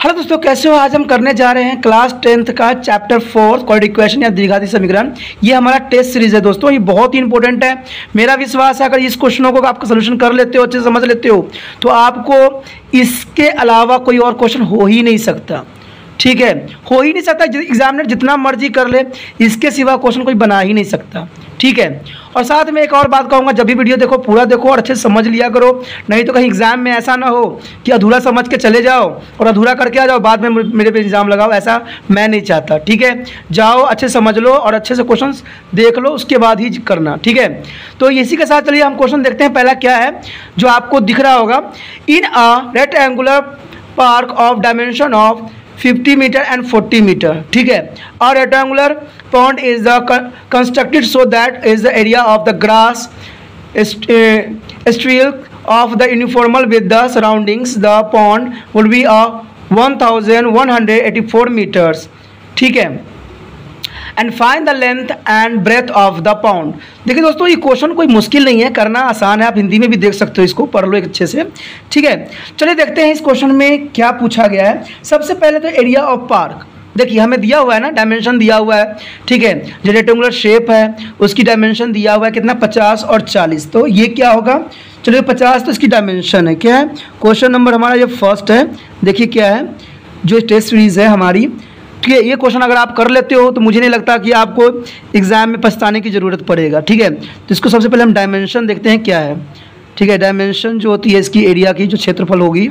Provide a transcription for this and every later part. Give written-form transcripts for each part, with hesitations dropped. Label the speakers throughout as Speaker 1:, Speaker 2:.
Speaker 1: Hello दोस्तों, कैसे हो। आज हम करने जा रहे हैं क्लास 10th का चैप्टर 4 क्वाड्रेटिक इक्वेशन या द्विघाती समीकरण। ये हमारा टेस्ट सीरीज है दोस्तों, ये बहुत ही इंपॉर्टेंट है। मेरा विश्वास है अगर इस क्वेश्चनों को आप सोल्यूशन कर लेते हो, अच्छे से समझ लेते हो, तो आपको इसके अलावा कोई और क्वेश्चन हो ही नहीं सकता। ठीक है, हो ही नहीं सकता। एग्जामिनर जितना मर्जी कर ले, इसके सिवा क्वेश्चन कोई बना ही नहीं सकता। ठीक है, और साथ में एक और बात कहूँगा, जब भी वीडियो देखो पूरा देखो और अच्छे से समझ लिया करो, नहीं तो कहीं एग्जाम में ऐसा ना हो कि अधूरा समझ के चले जाओ और अधूरा करके आ जाओ, बाद में मेरे पे एग्जाम लगाओ। ऐसा मैं नहीं चाहता। ठीक है, जाओ अच्छे समझ लो और अच्छे से क्वेश्चन देख लो, उसके बाद ही करना। ठीक है, तो इसी के साथ चलिए हम क्वेश्चन देखते हैं। पहला क्या है जो आपको दिख रहा होगा, in a rectangular park of dimension of 50 metre and 40 metre. ठीक है, और rectangular pond is the constructed so that is the area of the grass streak of the uniformal with the surroundings. The pond will be a 1184 meters. ठीक है, and find the length and breadth of the pond. देखिए दोस्तों, ये question कोई मुश्किल नहीं है, करना आसान है। आप हिंदी में भी देख सकते हो, इसको पढ़ लो एक अच्छे से। ठीक है, चलिए देखते हैं इस क्वेश्चन में क्या पूछा गया है। सबसे पहले तो एरिया ऑफ पार्क देखिए, हमें दिया हुआ है ना, डायमेंशन दिया हुआ है। ठीक है, जो रेक्टेंगुलर शेप है उसकी डायमेंशन दिया हुआ है कितना, 50 और 40। तो ये क्या होगा, चलिए 50 तो इसकी डायमेंशन है। क्या है, क्वेश्चन नंबर हमारा ये फर्स्ट है। देखिए क्या है, जो टेस्ट सीरीज है हमारी। ठीक है, ये क्वेश्चन अगर आप कर लेते हो तो मुझे नहीं लगता कि आपको एग्जाम में पछताने की ज़रूरत पड़ेगा। ठीक है, तो इसको सबसे पहले हम डायमेंशन देखते हैं क्या है। ठीक है, डायमेंशन जो होती है इसकी एरिया की जो क्षेत्रफल होगी,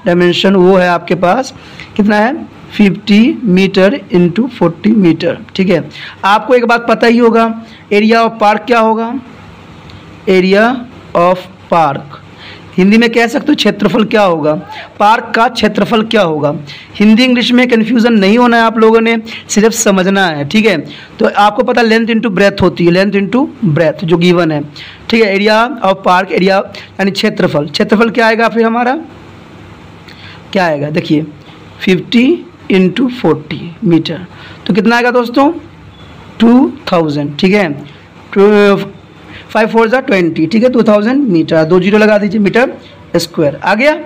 Speaker 1: डायमेंशन वो है आपके पास कितना है, 50 मीटर इंटू 40 मीटर। ठीक है, आपको एक बात पता ही होगा, एरिया ऑफ पार्क क्या होगा, एरिया ऑफ पार्क हिंदी में कह सकते हो क्षेत्रफल क्या होगा, पार्क का क्षेत्रफल क्या होगा। हिंदी इंग्लिश में कन्फ्यूज़न नहीं होना है आप लोगों ने, सिर्फ समझना है। ठीक है, तो आपको पता लेंथ इंटू ब्रेथ होती है, लेंथ इंटू ब्रेथ जो गिवन है। ठीक है, एरिया ऑफ पार्क, एरिया यानी क्षेत्रफल, क्षेत्रफल क्या आएगा फिर हमारा, क्या आएगा देखिए 50 इंटू 40 मीटर, तो कितना आएगा दोस्तों 2000। ठीक है, 5 4 20। ठीक है, 2000 मीटर, 2 जीरो लगा दीजिए, मीटर स्क्वायर आ गया।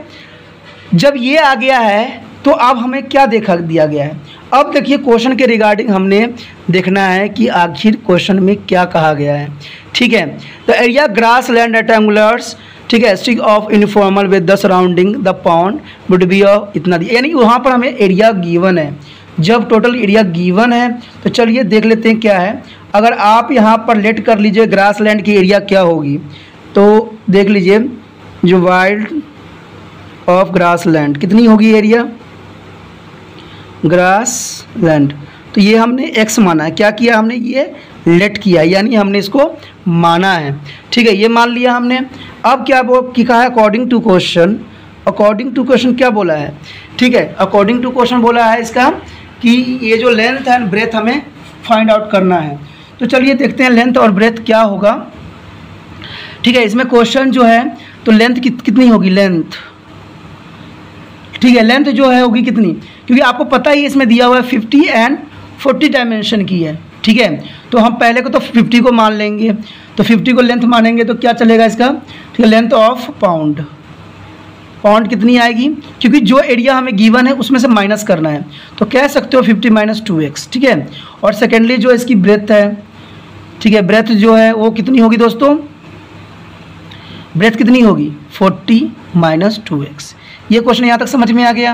Speaker 1: जब ये आ गया है तो अब हमें क्या देखा दिया गया है। अब देखिए क्वेश्चन के रिगार्डिंग हमने देखना है कि आखिर क्वेश्चन में क्या कहा गया है। ठीक है, तो एरिया ग्रास लैंड रेक्टेंगुलर्स, ठीक है, strip of uniformal with the surrounding the pond would be इतना दिया, यानी वहाँ पर हमें एरिया गिवन है। जब टोटल एरिया गिवन है तो चलिए देख लेते हैं क्या है। अगर आप यहाँ पर लेट कर लीजिए ग्रास लैंड की एरिया क्या होगी, तो देख लीजिए जो वाइड ऑफ ग्रास लैंड कितनी होगी एरिया ग्रास लैंड, तो ये हमने x माना है। क्या किया हमने, ये लेट किया, यानी हमने इसको माना है। ठीक है, ये मान लिया हमने। अब क्या वो कहा है, according to question, according to question क्या बोला है। ठीक है, अकॉर्डिंग टू क्वेश्चन बोला है इसका कि ये जो लेंथ एंड ब्रेथ हमें फाइंड आउट करना है। तो चलिए देखते हैं लेंथ और ब्रेथ क्या होगा। ठीक है, इसमें क्वेश्चन जो है तो लेंथ कितनी होगी, लेंथ। ठीक है, लेंथ जो है होगी कितनी, क्योंकि आपको पता ही इसमें दिया हुआ है 50 एंड 40 डायमेंशन की है। ठीक है, तो हम पहले को तो 50 को मान लेंगे, तो 50 को लेंथ मानेंगे तो क्या चलेगा इसका। ठीक है, लेंथ ऑफ पाउंड, पाउंड कितनी आएगी, क्योंकि जो एरिया हमें गिवन है उसमें से माइनस करना है, तो कह सकते हो 50 माइनस 2x। ठीक है, और सेकेंडली जो इसकी ब्रेथ है, ठीक है, ब्रेथ जो है वो कितनी होगी दोस्तों, ब्रेथ कितनी होगी 40 माइनस 2x। ये क्वेश्चन यहाँ तक समझ में आ गया।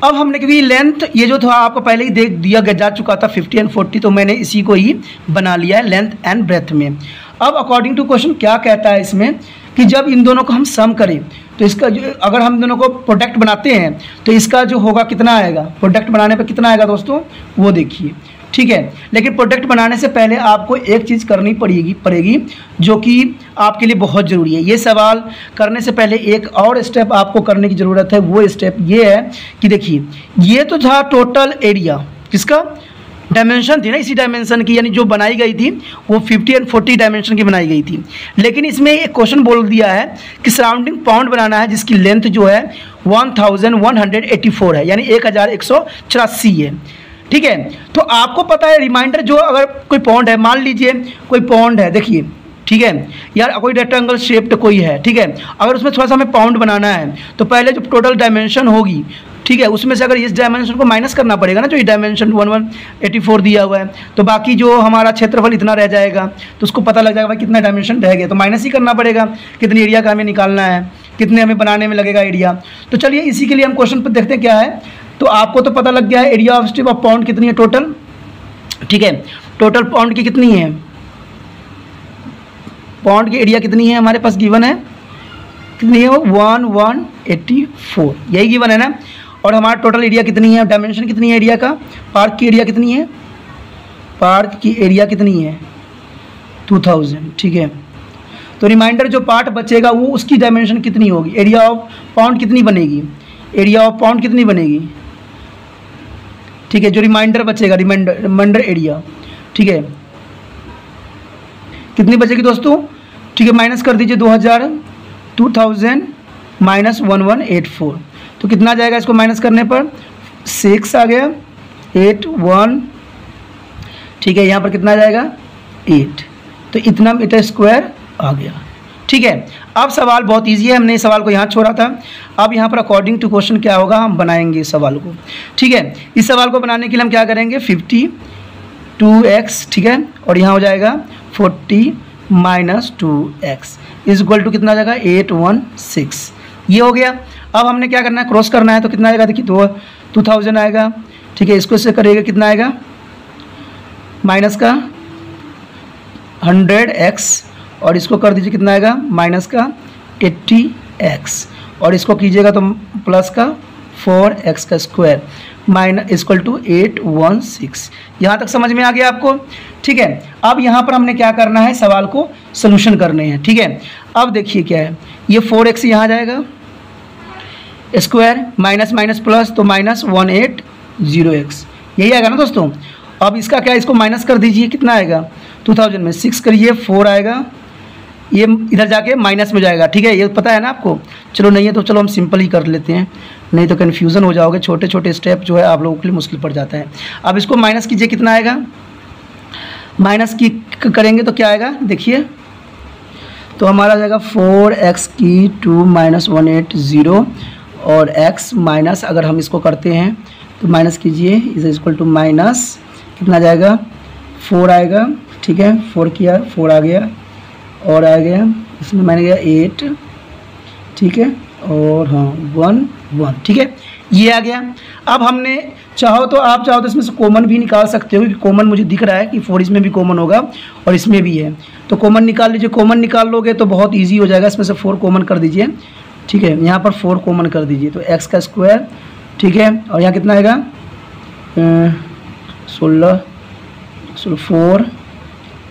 Speaker 1: अब हमने, क्योंकि लेंथ ये जो था आपको पहले ही देख दिया जा चुका था 50 एंड 40, तो मैंने इसी को ही बना लिया है लेंथ एंड ब्रेथ में। अब अकॉर्डिंग टू क्वेश्चन क्या कहता है इसमें कि जब इन दोनों को हम सम करें तो इसका जो, अगर हम दोनों को प्रोडक्ट बनाते हैं तो इसका जो होगा कितना आएगा, प्रोडक्ट बनाने पर कितना आएगा दोस्तों वो देखिए। ठीक है, लेकिन प्रोडक्ट बनाने से पहले आपको एक चीज़ करनी पड़ेगी जो कि आपके लिए बहुत ज़रूरी है। ये सवाल करने से पहले एक और स्टेप आपको करने की ज़रूरत है। वो स्टेप ये है कि देखिए ये तो था टोटल एरिया, किसका, डायमेंशन थी ना इसी डायमेंशन की, यानी जो बनाई गई थी वो 50 एंड 40 डायमेंशन की बनाई गई थी। लेकिन इसमें एक क्वेश्चन बोल दिया है कि सराउंडिंग पाउंड बनाना है जिसकी लेंथ जो है 1184 है, यानी 1184 है। ठीक है, तो आपको पता है रिमाइंडर, जो अगर कोई पॉन्ड है, मान लीजिए कोई पॉन्ड है, देखिए ठीक है, यार कोई रेक्टेंगल शेप्ड कोई है, ठीक है, अगर उसमें थोड़ा सा हमें पाउंड बनाना है तो पहले जो टोटल डायमेंशन होगी, ठीक है, उसमें से अगर इस डायमेंशन को माइनस करना पड़ेगा ना, जो ये डायमेंशन 1184 दिया हुआ है, तो बाकी जो हमारा क्षेत्रफल इतना रह जाएगा, तो उसको पता लग जाएगा भाई कितना डायमेंशन रह गया, तो माइनस ही करना पड़ेगा। कितनी एरिया का हमें निकालना है, कितने हमें बनाने में लगेगा एरिया। तो चलिए इसी के लिए हम क्वेश्चन पर देखते हैं क्या है। तो आपको तो पता लग गया है area of strip of pound कितनी है टोटल, ठीक है, टोटल पाउंड की कितनी है, पाउंड की एरिया कितनी है हमारे पास गिवन है, कितनी है वो 1184, यही गिवन है ना। और हमारा टोटल एरिया कितनी है, डायमेंशन कितनी है एरिया का, पार्क की एरिया कितनी है, पार्क की एरिया कितनी है 2000, ठीक है। तो रिमाइंडर जो पार्ट बचेगा वो उसकी डायमेंशन कितनी होगी, एरिया ऑफ पाउंड कितनी बनेगी, एरिया ऑफ पाउंड कितनी बनेगी, ठीक है। जो रिमाइंडर बचेगा रिमाइंडर एरिया, ठीक है, कितनी बचेगी दोस्तों, ठीक है, माइनस कर दीजिए 2000 माइनस 1184, तो कितना जाएगा इसको माइनस करने पर 6 आ गया, 81, ठीक है, यहाँ पर कितना जाएगा 8, तो इतना मीटर स्क्वायर आ गया, ठीक है। अब सवाल बहुत इजी है, हमने इस सवाल को यहाँ छोड़ा था। अब यहाँ पर अकॉर्डिंग टू क्वेश्चन क्या होगा, हम बनाएंगे इस सवाल को, ठीक है। इस सवाल को बनाने के लिए हम क्या करेंगे, 52x, ठीक है, और यहाँ हो जाएगा 40 minus 2x is equal to कितना जाएगा 816, ये हो गया। अब हमने क्या करना है, क्रॉस करना है, तो कितना आएगा, देखिए 2000 आएगा, ठीक है, इसको इससे करेगा कितना आएगा, माइनस का 100x, और इसको कर दीजिए कितना आएगा, माइनस का 80x, और इसको कीजिएगा तो प्लस का 4x का स्क्वायर माइनस इक्वल टू 816। यहाँ तक समझ में आ गया आपको, ठीक है। अब यहाँ पर हमने क्या करना है, सवाल को सॉल्यूशन करने हैं, ठीक है। अब देखिए क्या है, ये 4x यहाँ जाएगा स्क्वायर, माइनस माइनस प्लस, तो माइनस 180x, यही आएगा ना दोस्तों। अब इसका क्या, इसको माइनस कर दीजिए, कितना आएगा 2000 में 6 करिए 4 आएगा, ये इधर जाके माइनस में जाएगा, ठीक है, ये पता है ना आपको। चलो नहीं है तो चलो हम सिंपल ही कर लेते हैं, नहीं तो कन्फ्यूज़न हो जाओगे, छोटे छोटे स्टेप जो है आप लोगों के लिए मुश्किल पड़ जाता है। अब इसको माइनस कीजिए, कितना आएगा, माइनस की करेंगे तो क्या आएगा, देखिए तो हमारा आ जाएगा 4x की 2 माइनस 180, और x माइनस अगर हम इसको करते हैं तो माइनस कीजिए, इज इक्वल टू माइनस कितना जाएगा 4 आएगा, ठीक है, 4 किया 4 आ गया, और आ गया इसमें मैंने गया 8, ठीक है, और हाँ 1, ठीक है, ये आ गया। अब हमने चाहो तो आप चाहो तो इसमें से कॉमन भी निकाल सकते हो, क्योंकि कॉमन मुझे दिख रहा है कि 4 इसमें भी कॉमन होगा और इसमें भी है, तो कॉमन निकाल लीजिए। कॉमन निकाल लोगे तो बहुत इजी हो जाएगा, इसमें से 4 कॉमन कर दीजिए, ठीक है, यहाँ पर 4 कॉमन कर दीजिए, तो x का स्क्वायर, ठीक है, और यहाँ कितना आएगा 16 4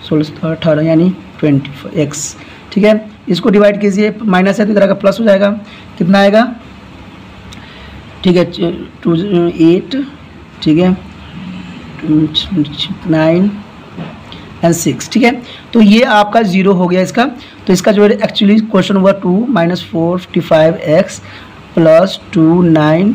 Speaker 1: 16 18 यानी 20x, ठीक है। इसको डिवाइड कीजिए, माइनस है तो इधर का प्लस हो जाएगा, कितना आएगा, ठीक है 8, ठीक है 9 एंड 6, ठीक है। तो ये आपका 0 हो गया इसका। तो इसका जो है एक्चुअली क्वेश्चन हुआ 2 माइनस 455x प्लस 29,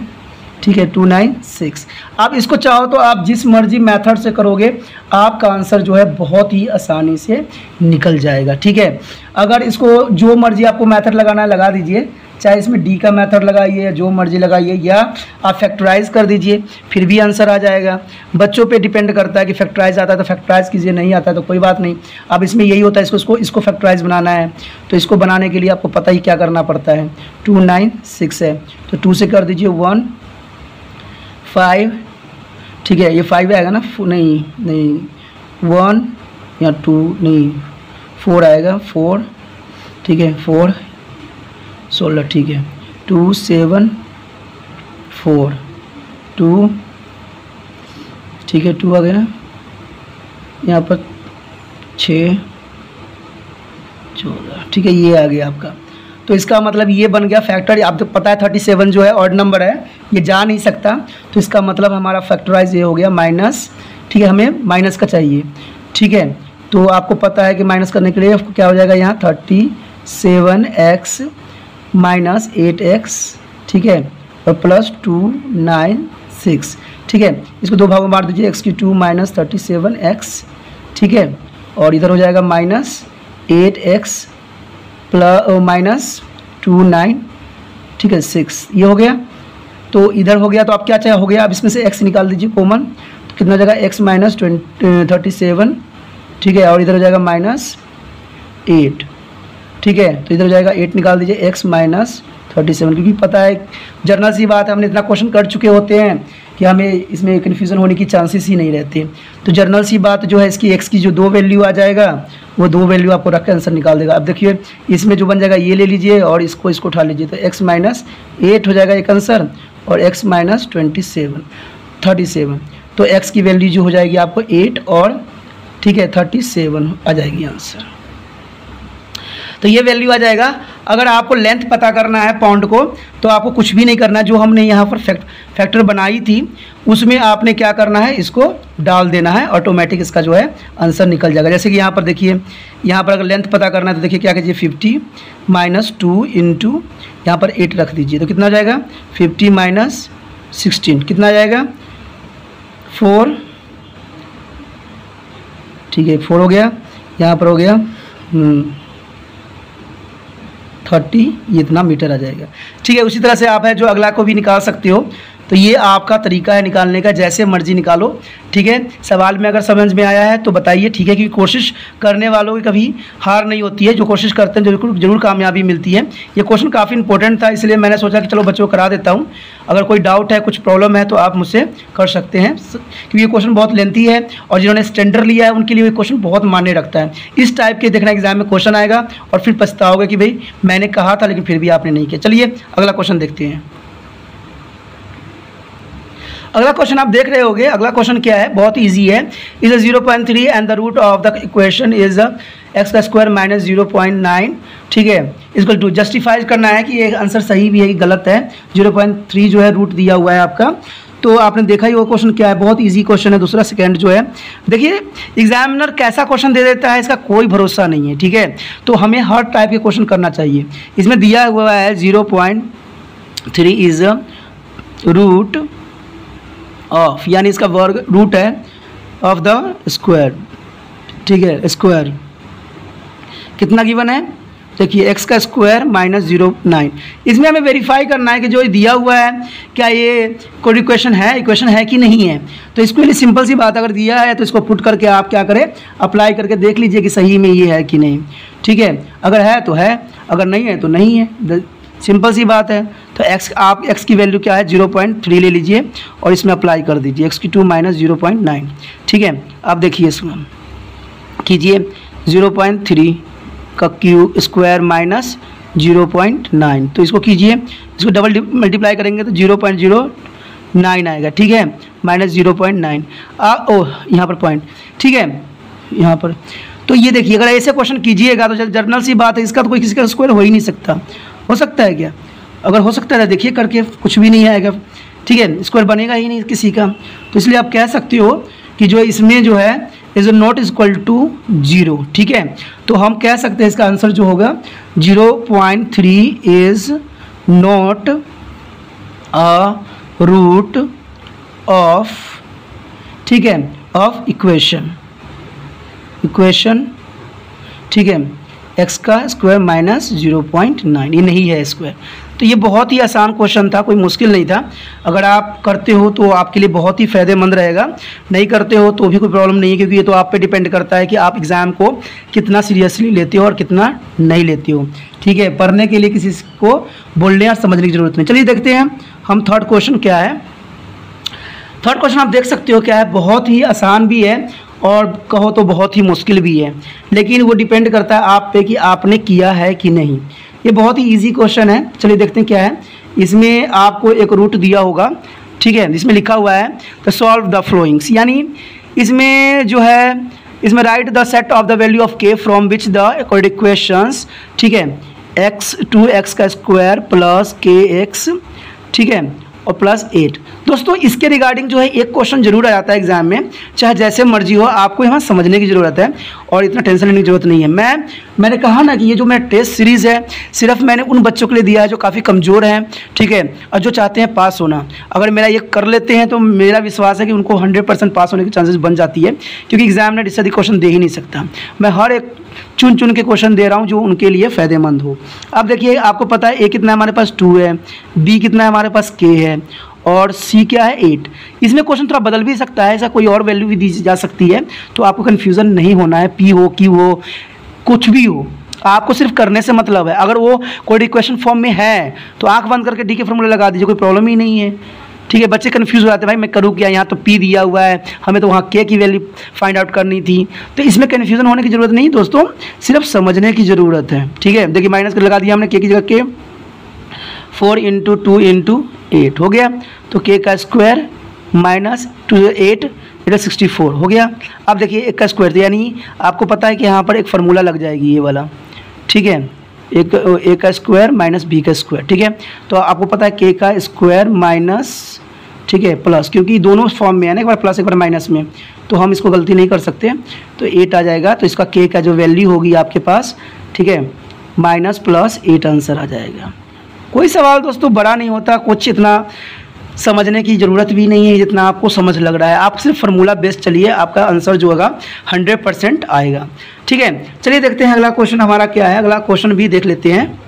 Speaker 1: ठीक है 296। आप इसको चाहो तो आप जिस मर्जी मेथड से करोगे आपका आंसर जो है बहुत ही आसानी से निकल जाएगा, ठीक है। अगर इसको जो मर्जी आपको मेथड लगाना है लगा दीजिए, चाहे इसमें डी का मेथड लगाइए या जो मर्जी लगाइए, या आप फैक्टराइज कर दीजिए फिर भी आंसर आ जाएगा। बच्चों पे डिपेंड करता है कि फैक्टराइज आता है तो फैक्टराइज कीजिए, नहीं आता है तो कोई बात नहीं। अब इसमें यही होता है, इसको फैक्टराइज बनाना है, तो इसको बनाने के लिए आपको पता ही क्या करना पड़ता है। 296 है तो 2 से कर दीजिए 1 5, ठीक है, ये 5 आएगा ना, नहीं 1 या 2 नहीं 4 आएगा, 4, ठीक है 4 16, ठीक है 2 7 4 2, ठीक है 2 आ गया, यहाँ पर 6 14, ठीक है, ये आ गया आपका। तो इसका मतलब ये बन गया फैक्टर। आपको पता है 37 जो है ऑड नंबर है, ये जा नहीं सकता, तो इसका मतलब हमारा फैक्टराइज ये हो गया माइनस, ठीक है, हमें माइनस का चाहिए, ठीक है। तो आपको पता है कि माइनस करने के लिए आपको क्या हो जाएगा, यहाँ 37x माइनस 8x, ठीक है, और प्लस 296, ठीक है। इसको 2 भागों में बांट दीजिए, x की 2 माइनस 37x, ठीक है, और इधर हो जाएगा माइनस 8x प्लस माइनस 29, ठीक है 6, ये हो गया। तो इधर हो गया, तो आप क्या चाहे हो गया, आप इसमें से x निकाल दीजिए कॉमन, तो कितना हो जाएगा x माइनस 37, ठीक है, और इधर हो जाएगा -8, ठीक है, तो इधर हो जाएगा 8 निकाल दीजिए, x माइनस 37, क्योंकि पता है जर्नल सी बात है, हमने इतना क्वेश्चन कर चुके होते हैं कि हमें इसमें कन्फ्यूज़न होने की चांसेस ही नहीं रहते। तो जर्नल सी बात जो है इसकी x की जो 2 वैल्यू आ जाएगा, वो 2 वैल्यू आपको रख के आंसर निकाल देगा। अब देखिए इसमें जो बन जाएगा ये ले लीजिए और इसको उठा लीजिए, तो x माइनस 8 हो जाएगा एक आंसर, और x माइनस 37, तो x की वैल्यू जो हो जाएगी आपको 8 और ठीक है 37 आ जाएगी आंसर। तो ये वैल्यू आ जाएगा। अगर आपको लेंथ पता करना है पाउंड को, तो आपको कुछ भी नहीं करना, जो हमने यहाँ पर फैक्टर बनाई थी उसमें आपने क्या करना है, इसको डाल देना है, ऑटोमेटिक इसका जो है आंसर निकल जाएगा। जैसे कि यहाँ पर देखिए, यहाँ पर अगर लेंथ पता करना है तो देखिए क्या कीजिए, 50 - 2 इंटू यहाँ पर 8 रख दीजिए, तो कितना आ जाएगा 50 - 16 कितना आ जाएगा 4, ठीक है 4 हो गया, यहाँ पर हो गया 30, ये इतना मीटर आ जाएगा। ठीक है, उसी तरह से आप है जो अगला को भी निकाल सकते हो। तो ये आपका तरीका है निकालने का, जैसे मर्जी निकालो। ठीक है, सवाल में अगर समझ में आया है तो बताइए, ठीक है, क्योंकि कोशिश करने वालों की कभी हार नहीं होती है, जो कोशिश करते हैं जरूर कामयाबी मिलती है। ये क्वेश्चन काफ़ी इंपॉर्टेंट था, इसलिए मैंने सोचा कि चलो बच्चों को करा देता हूँ। अगर कोई डाउट है, कुछ प्रॉब्लम है तो आप मुझसे कर सकते हैं, क्योंकि ये क्वेश्चन बहुत लेंथी है और जिन्होंने स्टैंडर्ड लिया है उनके लिए ये क्वेश्चन बहुत मायने रखता है। इस टाइप के देखना एग्जाम में क्वेश्चन आएगा और फिर पछताओगे कि भाई मैंने कहा था लेकिन फिर भी आपने नहीं किया। चलिए अगला क्वेश्चन देखते हैं। अगला क्वेश्चन आप देख रहे होंगे, अगला क्वेश्चन क्या है, बहुत इजी है। Is 0.3 and the root of the equation is x का स्क्वायर माइनस 0.9। ठीक है, इसको टू जस्टिफाई करना है कि ये आंसर सही भी है कि गलत है। 0.3 जो है रूट दिया हुआ है आपका, तो आपने देखा ही वो क्वेश्चन क्या है, बहुत इजी क्वेश्चन है। दूसरा सेकंड जो है, देखिए एग्जामिनर कैसा क्वेश्चन दे देता है इसका कोई भरोसा नहीं है। ठीक है, तो हमें हर टाइप के क्वेश्चन करना चाहिए। इसमें दिया हुआ है 0.3 इज रूट ऑफ, यानी इसका वर्ग रूट है ऑफ द स्क्वायर। ठीक है, स्क्वायर कितना गिवन है, देखिए x का स्क्वायर माइनस 0.9। इसमें हमें वेरीफाई करना है कि जो दिया हुआ है क्या ये कोई इक्वेशन है कि नहीं है। तो इसके लिए सिंपल सी बात, अगर दिया है तो इसको पुट करके आप क्या करें, अप्लाई करके देख लीजिए कि सही में ये है कि नहीं। ठीक है, अगर है तो है, अगर नहीं है तो नहीं है, सिंपल सी बात है। तो आप x की वैल्यू क्या है 0.3 ले लीजिए और इसमें अप्लाई कर दीजिए, x³ माइनस 0.9। ठीक है, आप देखिए इसमें कीजिए 0.3 का क्यू स्क्वायर माइनस 0.9, तो इसको कीजिए, इसको डबल मल्टीप्लाई करेंगे तो 0.09 आएगा। ठीक है, माइनस 0.9 यहाँ पर पॉइंट। ठीक है, यहाँ पर तो ये देखिए, अगर ऐसे क्वेश्चन कीजिएगा तो जर्नल सी बात है, इसका तो कोई किसी का स्क्वायर हो ही नहीं सकता। हो सकता है क्या, अगर हो सकता है देखिए करके कुछ भी नहीं आएगा। ठीक है, स्क्वायर बनेगा ही नहीं किसी का। तो इसलिए आप कह सकते हो कि जो इसमें जो है इज नॉट इक्वल टू 0। ठीक है, तो हम कह सकते हैं इसका आंसर जो होगा 0.3 is not a root of, ठीक है, ऑफ इक्वेशन। ठीक है, x का स्क्वायर माइनस 0.9, ये नहीं है स्क्वायर। तो ये बहुत ही आसान क्वेश्चन था, कोई मुश्किल नहीं था। अगर आप करते हो तो आपके लिए बहुत ही फ़ायदेमंद रहेगा, नहीं करते हो तो भी कोई प्रॉब्लम नहीं है, क्योंकि ये तो आप पे डिपेंड करता है कि आप एग्ज़ाम को कितना सीरियसली लेते हो और कितना नहीं लेते हो। ठीक है, पढ़ने के लिए किसी को बोलने और समझने की ज़रूरत नहीं। चलिए देखते हैं हम थर्ड क्वेश्चन क्या है। थर्ड क्वेश्चन आप देख सकते हो क्या है, बहुत ही आसान भी है और कहो तो बहुत ही मुश्किल भी है, लेकिन वो डिपेंड करता है आप पे कि आपने किया है कि नहीं। ये बहुत ही इजी क्वेश्चन है, चलिए देखते हैं क्या है। इसमें आपको एक रूट दिया होगा, ठीक है, जिसमें लिखा हुआ है द सॉल्व द फ्लोइंग्स, यानी इसमें जो है, इसमें right the set of the value of k from which the equations, ठीक है, x का स्क्वायर प्लस kx, ठीक है, और प्लस 8। दोस्तों इसके रिगार्डिंग जो है एक क्वेश्चन जरूर आ जाता है एग्जाम में, चाहे जैसे मर्जी हो, आपको यहाँ समझने की ज़रूरत है। और इतना टेंशन लेने की ज़रूरत नहीं है। मैंने कहा ना कि ये जो मेरा टेस्ट सीरीज़ है सिर्फ मैंने उन बच्चों के लिए दिया है जो काफ़ी कमज़ोर हैं, ठीक है, और जो चाहते हैं पास होना। अगर मेरा ये कर लेते हैं तो मेरा विश्वास है कि उनको 100% पास होने की चांसेस बन जाती है, क्योंकि एग्जामिनर इससे अधिक क्वेश्चन दे ही नहीं सकता। मैं हर एक चुन के क्वेश्चन दे रहा हूँ जो उनके लिए फ़ायदेमंद हो। अब देखिए आपको पता है ए कितना हमारे पास 2 है, बी कितना है हमारे पास k है, और सी क्या है 8। इसमें क्वेश्चन थोड़ा बदल भी सकता है, ऐसा कोई और वैल्यू भी दी जा सकती है, तो आपको कन्फ्यूज़न नहीं होना है। पी हो क्यू हो कुछ भी हो, आपको सिर्फ करने से मतलब है। अगर वो कोई इक्वेशन फॉर्म में है तो आंख बंद करके डी के फॉर्मूले लगा दीजिए, कोई प्रॉब्लम ही नहीं है, ठीक है। बच्चे कन्फ्यूज़ हो जाते हैं, भाई मैं करूँ क्या, यहाँ तो पी दिया हुआ है, हमें तो वहाँ के की वैल्यू फाइंड आउट करनी थी। तो इसमें कन्फ्यूज़न होने की ज़रूरत नहीं दोस्तों, सिर्फ समझने की ज़रूरत है, ठीक है। देखिए माइनस कर लगा दिया हमने के की जगह के, 4 × 2 × 8 हो गया, तो के का स्क्वायर माइनस 2 8 64 हो गया। अब देखिए एक का स्क्वायर, यानी आपको पता है कि यहाँ पर एक फार्मूला लग जाएगी ये वाला, ठीक है, एक का स्क्वायर माइनस बी का स्क्वायर, ठीक है। तो आपको पता है के का स्क्वायर माइनस, ठीक है, प्लस, क्योंकि दोनों फॉर्म में है ना, एक बार प्लस एक बार माइनस में, तो हम इसको गलती नहीं कर सकते, तो 8 आ जाएगा। तो इसका के का जो वैल्यू होगी आपके पास, ठीक है, माइनस प्लस 8 आंसर आ जाएगा। कोई सवाल दोस्तों बड़ा नहीं होता, कुछ इतना समझने की ज़रूरत भी नहीं है जितना आपको समझ लग रहा है। आप सिर्फ फार्मूला बेस्ड चलिए, आपका आंसर जो होगा 100% आएगा, ठीक है। चलिए देखते हैं अगला क्वेश्चन हमारा क्या है। अगला क्वेश्चन भी देख लेते हैं।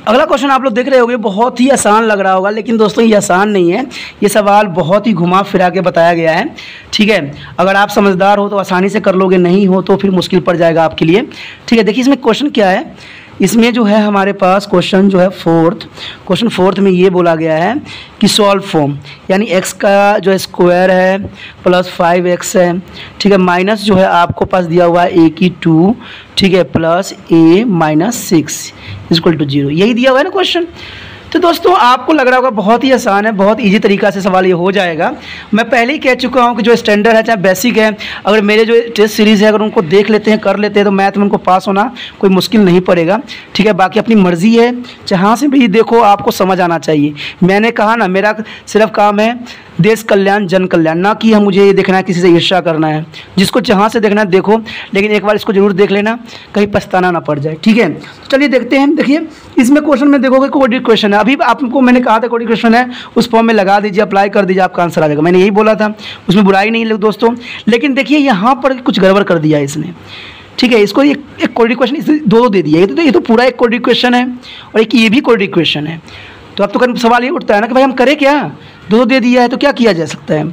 Speaker 1: अगला क्वेश्चन आप लोग देख रहे होंगे, बहुत ही आसान लग रहा होगा, लेकिन दोस्तों ये आसान नहीं है। ये सवाल बहुत ही घुमा फिरा के बताया गया है, ठीक है। अगर आप समझदार हो तो आसानी से कर लोगे, नहीं हो तो फिर मुश्किल पड़ जाएगा आपके लिए, ठीक है। देखिए इसमें क्वेश्चन क्या है, इसमें जो है हमारे पास क्वेश्चन जो है क्वेश्चन फोर्थ में ये बोला गया है कि सॉल्व फॉर्म, यानी x का जो स्क्वायर है प्लस 5x है, ठीक है, माइनस जो है आपको पास दिया हुआ है a की 2, ठीक है, plus a minus 6 equal to 0, यही दिया हुआ है ना क्वेश्चन। तो दोस्तों आपको लग रहा होगा बहुत ही आसान है, बहुत इजी तरीका से सवाल ये हो जाएगा। मैं पहले ही कह चुका हूँ कि जो स्टैंडर्ड है चाहे बेसिक है, अगर मेरे जो टेस्ट सीरीज़ है अगर उनको देख लेते हैं कर लेते हैं तो मैथ में उनको पास होना कोई मुश्किल नहीं पड़ेगा, ठीक है। बाकी अपनी मर्ज़ी है, जहाँ से भी देखो आपको समझ आना चाहिए। मैंने कहा ना, मेरा सिर्फ काम है देश कल्याण जन कल्याण, ना कि हम मुझे ये देखना है किसी से ईर्ष्या करना है। जिसको जहाँ से देखना है देखो, लेकिन एक बार इसको जरूर देख लेना, कहीं पछताना ना पड़ जाए, ठीक है। तो चलिए देखते हैं। देखिए इसमें क्वेश्चन में देखोगे कोऑर्डिनेट क्वेश्चन है, अभी आपको मैंने कहा था कोऑर्डिनेट क्वेश्चन है, उस फॉर्म में लगा दीजिए, अप्लाई कर दीजिए, आपका आंसर आ जाएगा। मैंने यही बोला था, उसमें बुराई नहीं है दोस्तों। लेकिन देखिए यहाँ पर कुछ गड़बड़ कर दिया है इसने, ठीक है। इसको एक कोऑर्डिनेट क्वेश्चन इसने दो दे दिया, ये तो पूरा एक कोऑर्डिनेट क्वेश्चन है और एक ये भी कोऑर्डिनेट क्वेश्चन है। तो अब तो सवाल ये उठता है ना कि भाई हम करें क्या, दो दे दिया है तो क्या किया जा सकता है।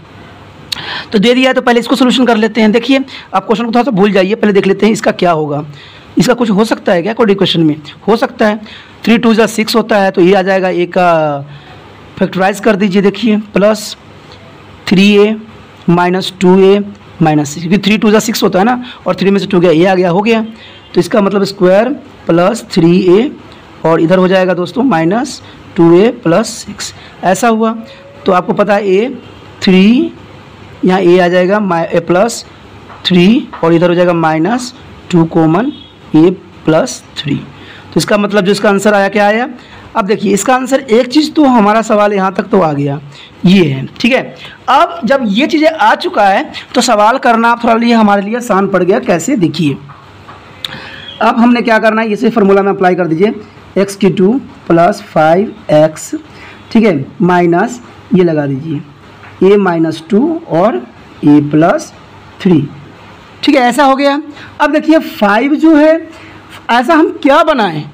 Speaker 1: तो दे दिया है तो पहले इसको सोल्यूशन कर लेते हैं। देखिए आप क्वेश्चन को थोड़ा सा भूल जाइए, पहले देख लेते हैं इसका क्या होगा। इसका कुछ हो सकता है क्या कोऑर्डिनेट क्वेश्चन में, हो सकता है। 3 × 2 = 6 होता है, तो ये आ जाएगा a का फैक्टराइज कर दीजिए, देखिए plus 3a minus 2a minus 6, क्योंकि 3 × 2 = 6 होता है ना, और 3 में से 2 गया, ये आ गया, हो गया। तो इसका मतलब स्क्वायर प्लस 3a और इधर हो जाएगा दोस्तों माइनस 2a प्लस 6, ऐसा हुआ। तो आपको पता है a 3, यहाँ a आ जाएगा a प्लस 3 और इधर हो जाएगा माइनस 2 कॉमन a प्लस 3। तो इसका मतलब जो इसका आंसर आया क्या आया। अब देखिए इसका आंसर, एक चीज़ तो हमारा सवाल यहाँ तक तो आ गया, ये है, ठीक है। अब जब ये चीज़ें आ चुका है तो सवाल करना थोड़ा लिए हमारे लिए आसान पड़ गया। कैसे, देखिए अब हमने क्या करना है, इसे फार्मूला में अप्लाई कर दीजिए, x की 2 प्लस 5x, ठीक है, माइनस ये लगा दीजिए a माइनस 2 और a प्लस 3, ठीक है, ऐसा हो गया। अब देखिए 5 जो है, ऐसा हम क्या बनाएं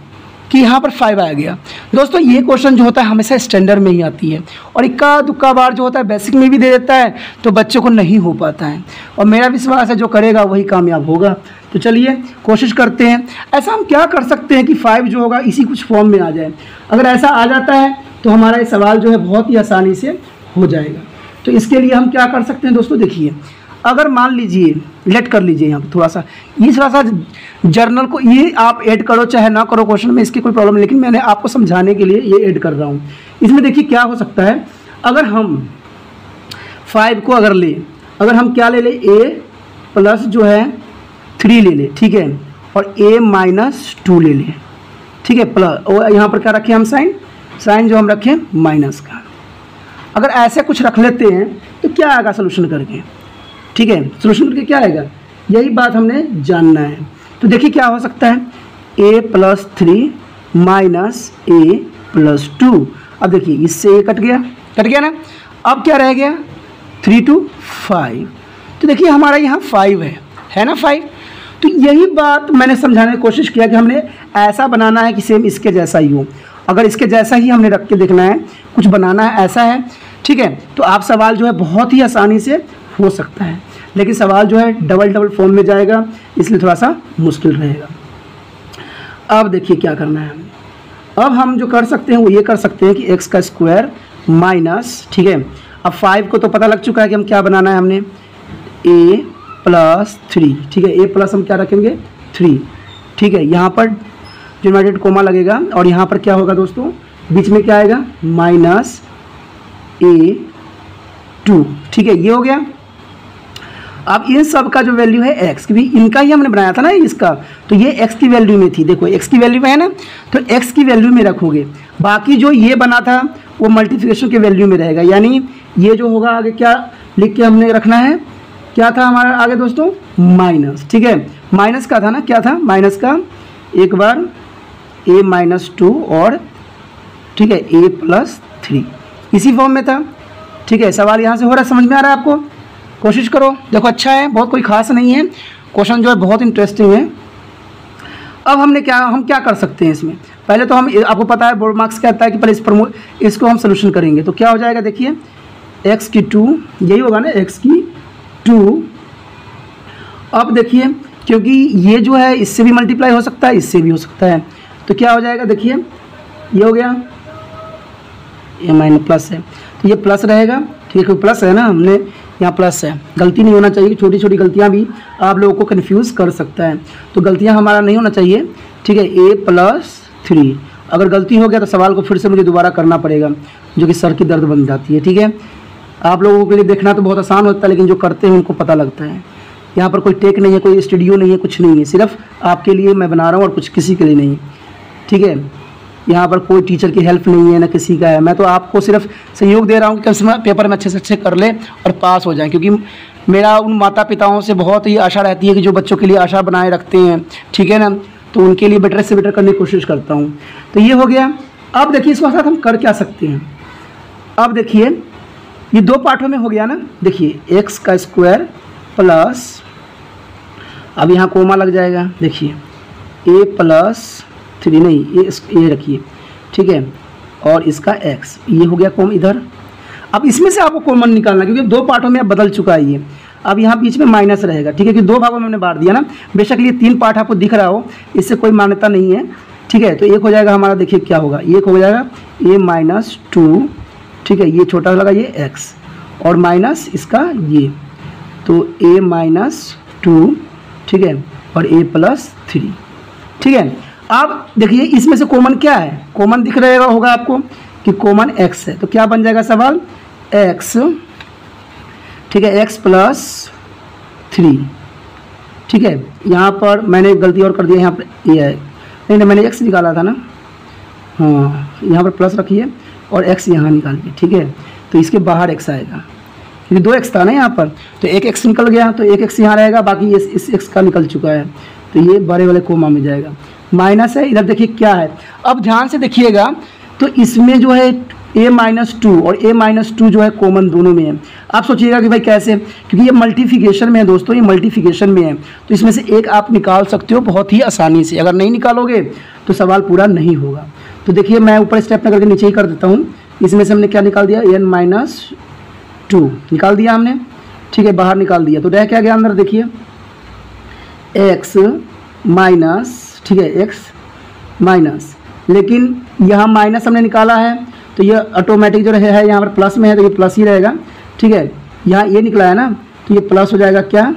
Speaker 1: कि यहाँ पर 5 आ गया। दोस्तों ये क्वेश्चन जो होता है हमेशा स्टैंडर्ड में ही आती है, और इक्का दुक्का बार जो होता है बेसिक में भी दे देता है, तो बच्चों को नहीं हो पाता है। और मेरा विश्वास है जो करेगा वही कामयाब होगा। तो चलिए कोशिश करते हैं। ऐसा हम क्या कर सकते हैं कि 5 जो होगा इसी कुछ फॉर्म में आ जाए। अगर ऐसा आ जाता है तो हमारा ये सवाल जो है बहुत ही आसानी से हो जाएगा। तो इसके लिए हम क्या कर सकते हैं दोस्तों, देखिए अगर मान लीजिए लेट कर लीजिए यहाँ पर थोड़ा सा, ये थोड़ा सा जर्नल को ये आप ऐड करो चाहे ना करो क्वेश्चन में, इसकी कोई प्रॉब्लम नहीं, लेकिन मैंने आपको समझाने के लिए ये ऐड कर रहा हूँ। इसमें देखिए क्या हो सकता है, अगर हम 5 को अगर ले, अगर हम क्या ले लें, a प्लस जो है 3 ले लें, ठीक है, और a माइनस 2 ले लें, ठीक है, प्लस, और यहाँ पर क्या रखें हम साइन जो हम रखें माइनस का। अगर ऐसे कुछ रख लेते हैं तो क्या आएगा सोल्यूशन करके, ठीक है, सोल्यूशन करके क्या आएगा, यही बात हमने जानना है। तो देखिए क्या हो सकता है, a+3 माइनस a+2। अब देखिए इससे ये कट गया ना। अब क्या रह गया, 3 to 5। तो देखिए हमारा यहाँ 5 है ना 5। तो यही बात मैंने समझाने की कोशिश किया कि हमने ऐसा बनाना है कि सेम इसके जैसा ही हो। अगर इसके जैसा ही हमने रख के देखना है, कुछ बनाना है ऐसा है, ठीक है, तो आप सवाल जो है बहुत ही आसानी से हो सकता है। लेकिन सवाल जो है डबल फॉर्म में जाएगा, इसलिए थोड़ा सा मुश्किल रहेगा। अब देखिए क्या करना है, अब हम जो कर सकते हैं वो ये कर सकते हैं कि x का स्क्वायर माइनस, ठीक है, अब 5 को तो पता लग चुका है कि हम क्या बनाना है, हमने a+3, ठीक है, a प्लस हम क्या रखेंगे 3, ठीक है, यहाँ पर यूनाइटेड कोमा लगेगा और यहाँ पर क्या होगा दोस्तों, बीच में क्या आएगा -a2, ठीक है, ये हो गया। अब इन सब का जो वैल्यू है x, क्योंकि इनका ही हमने बनाया था ना इसका, तो ये x की वैल्यू में थी, देखो x की वैल्यू में है ना, तो x की वैल्यू में रखोगे। बाकी जो ये बना था वो मल्टीप्लिकेशन के वैल्यू में रहेगा, यानी ये जो होगा आगे क्या लिख के हमने रखना है, क्या था हमारा आगे दोस्तों, माइनस, ठीक है, माइनस का था ना, क्या था माइनस का, एक बार a-2 और ठीक है a+3, इसी फॉर्म में था, ठीक है। सवाल यहाँ से हो रहा है, समझ में आ रहा है आपको, कोशिश करो, देखो अच्छा है, बहुत कोई खास नहीं है, क्वेश्चन जो है बहुत इंटरेस्टिंग है। अब हम क्या कर सकते हैं इसमें, पहले तो हम, आपको पता है बोर्ड मार्क्स क्या कहता है कि पहले इसको हम सोल्यूशन करेंगे। तो क्या हो जाएगा, देखिए x की 2, यही होगा ना x की 2। अब देखिए क्योंकि ये जो है इससे भी मल्टीप्लाई हो सकता है, इससे भी हो सकता है, तो क्या हो जाएगा, देखिए ये हो गया, ये माइनस प्लस है तो ये प्लस रहेगा, ठीक है, प्लस है ना, हमने यहाँ प्लस है, गलती नहीं होना चाहिए, छोटी छोटी गलतियाँ भी आप लोगों को कन्फ्यूज़ कर सकता है, तो गलतियाँ हमारा नहीं होना चाहिए, ठीक है। a+3 अगर गलती हो गया तो सवाल को फिर से मुझे दोबारा करना पड़ेगा, जो कि सर की दर्द बन जाती है, ठीक है। आप लोगों के लिए देखना तो बहुत आसान होता है, लेकिन जो करते हैं उनको पता लगता है। यहाँ पर कोई टेक नहीं है, कोई स्टूडियो नहीं है, कुछ नहीं है, सिर्फ आपके लिए मैं बना रहा हूँ और कुछ किसी के लिए नहीं, ठीक है। यहाँ पर कोई टीचर की हेल्प नहीं है, ना किसी का है, मैं तो आपको सिर्फ सहयोग दे रहा हूँ कि कम से कम पेपर में अच्छे से अच्छे कर ले और पास हो जाएं, क्योंकि मेरा उन माता पिताओं से बहुत ही आशा रहती है कि जो बच्चों के लिए आशा बनाए रखते हैं, ठीक है ना, तो उनके लिए बेटर से बेटर करने की कोशिश करता हूँ। तो ये हो गया। अब देखिए इसके साथ हम कर क्या सकते हैं, अब देखिए ये दो पार्टों में हो गया ना, देखिए x का स्क्वायर प्लस, अब यहाँ कोमा लग जाएगा, देखिए a+3 नहीं, ये रखिए, ठीक है, और इसका x, ये हो गया कॉमन इधर। अब इसमें से आपको कॉमन निकालना, क्योंकि दो पार्टों में अब बदल चुका है ये, अब यहाँ बीच में माइनस रहेगा, ठीक है, कि दो भागों में हमने बांट दिया ना, बेशक ये 3 पार्ट आपको दिख रहा हो, इससे कोई मान्यता नहीं है, ठीक है। तो एक हो जाएगा हमारा, देखिए क्या होगा, एक हो जाएगा a-2, ठीक है, ये छोटा लगा ये x और माइनस इसका ये, तो a-2, ठीक है, और a+3, ठीक है। अब देखिए इसमें से कॉमन क्या है, कॉमन दिख रहेगा होगा आपको कि कॉमन x है, तो क्या बन जाएगा सवाल, x, ठीक है, x+3, ठीक है। यहाँ पर मैंने गलती और कर दिया, यहाँ पर ये है, नहीं मैंने x निकाला था ना, हाँ, यहाँ पर प्लस रखिए और x यहाँ निकालिए, ठीक है, तो इसके बाहर x आएगा, क्योंकि 2x था ना यहाँ पर, तो एक x निकल गया, तो एक x यहाँ रहेगा, बाकी इस x का निकल चुका है, तो ये बड़े वाले कोमा में जाएगा, माइनस है, इधर देखिए क्या है। अब ध्यान से देखिएगा, तो इसमें जो है a-2 और a-2 जो है कॉमन दोनों में है। आप सोचिएगा कि भाई कैसे, क्योंकि ये मल्टीफिकेशन में है दोस्तों, ये मल्टीफिकेशन में है, तो इसमें से एक आप निकाल सकते हो बहुत ही आसानी से, अगर नहीं निकालोगे तो सवाल पूरा नहीं होगा। तो देखिए मैं ऊपर स्टेप न करके नीचे ही कर देता हूँ, इसमें से हमने क्या निकाल दिया, n-2 निकाल दिया हमने, ठीक है, बाहर निकाल दिया, तो रह क्या गया अंदर, देखिए x माइनस, ठीक है, x माइनस, लेकिन यहाँ माइनस हमने निकाला है, तो ये ऑटोमेटिक जो है यहाँ पर प्लस में है, तो ये प्लस ही रहेगा, ठीक है। यहाँ ये निकला है ना, तो ये प्लस हो जाएगा, क्या,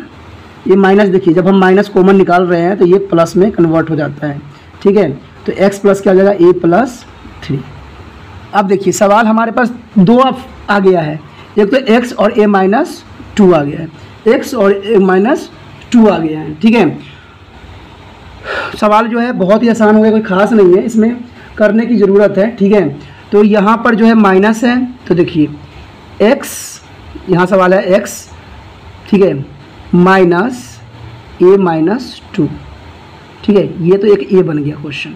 Speaker 1: ये माइनस, देखिए जब हम माइनस कॉमन निकाल रहे हैं तो ये प्लस में कन्वर्ट हो जाता है, ठीक है। तो x प्लस क्या हो जाएगा, a+3। अब देखिए सवाल हमारे पास दो अब आ गया है, एक तो x और a-2 आ गया है, x और a-2 आ गया है, ठीक है। सवाल जो है बहुत ही आसान हो गया, कोई खास नहीं है, इसमें करने की ज़रूरत है, ठीक है। तो यहाँ पर जो है माइनस है, तो देखिए x, यहाँ सवाल है x, ठीक है, माइनस a माइनस 2। ठीक है, ये तो एक a बन गया क्वेश्चन।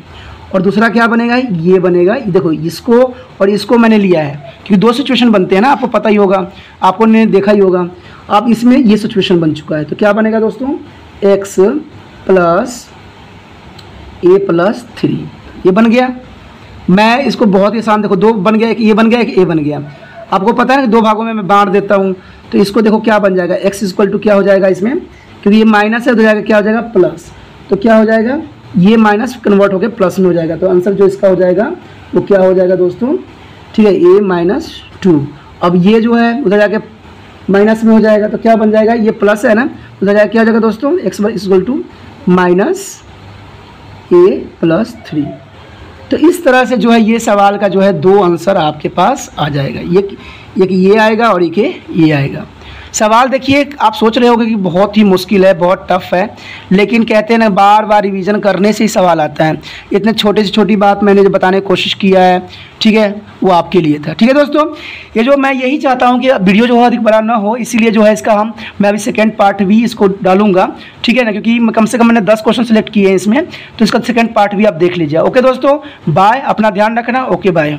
Speaker 1: और दूसरा क्या बनेगा, ये बनेगा, देखो इसको और इसको मैंने लिया है क्योंकि दो सिचुएशन बनते हैं ना, आपको पता ही होगा, आपको ने देखा ही होगा। अब इसमें ये सिचुएशन बन चुका है, तो क्या बनेगा दोस्तों, x प्लस a प्लस 3, ये बन गया। मैं इसको बहुत ही आसान, देखो दो बन गया, एक ये बन गया, एक a बन गया। आपको पता है ना कि दो भागों में मैं बांट देता हूँ, तो इसको देखो क्या बन जाएगा, x इक्वल टू क्या हो जाएगा इसमें, क्योंकि ये माइनस है, हो जाएगा क्या हो जाएगा प्लस, तो क्या हो जाएगा, ये माइनस कन्वर्ट होकर प्लस में हो जाएगा। तो आंसर जो इसका हो जाएगा वो क्या हो जाएगा दोस्तों, ठीक है, a माइनस 2। अब ये जो है उधर जाके माइनस में हो जाएगा, तो क्या बन जाएगा, ये प्लस है ना, उधर जाके क्या हो जाएगा दोस्तों, x equal to minus a plus 3। तो इस तरह से जो है ये सवाल का जो है दो आंसर आपके पास आ जाएगा, एक ये आएगा और एक ये आएगा। सवाल देखिए, आप सोच रहे होगे कि बहुत ही मुश्किल है, बहुत टफ है, लेकिन कहते हैं ना बार बार रिवीजन करने से ही सवाल आता है। इतने छोटे से छोटी बात मैंने जो बताने की कोशिश किया है, ठीक है, वो आपके लिए था। ठीक है दोस्तों, ये जो मैं यही चाहता हूँ कि वीडियो जो है अधिक बड़ा ना हो, इसीलिए जो है इसका मैं अभी सेकेंड पार्ट भी इसको डालूंगा, ठीक है ना, क्योंकि कम से कम मैंने 10 क्वेश्चन सेलेक्ट किए हैं इसमें, तो इसका सेकेंड पार्ट भी आप देख लीजिए। ओके दोस्तों, बाय, अपना ध्यान रखना, ओके बाय।